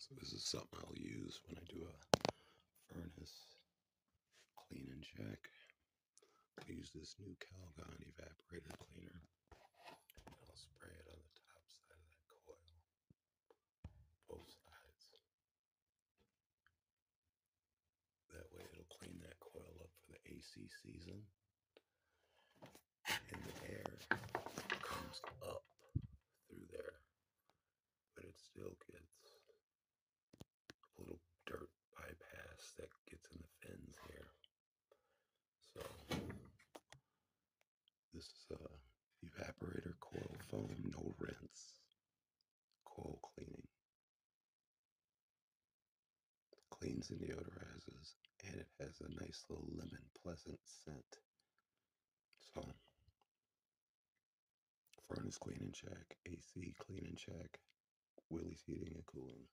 So this is something I'll use when I do a furnace clean and check. I use this new Calgon evaporator cleaner. And I'll spray it on the top side of that coil, both sides. That way it'll clean that coil up for the AC season. And the air comes up through there, but it still gets a little dirt bypass that gets in the fins here. So this is a evaporator coil foam, no rinse, coil cleaning. Cleans and deodorizes, and it has a nice little lemon pleasant scent. So furnace clean and check, AC clean and check, Willys Heating and Cooling.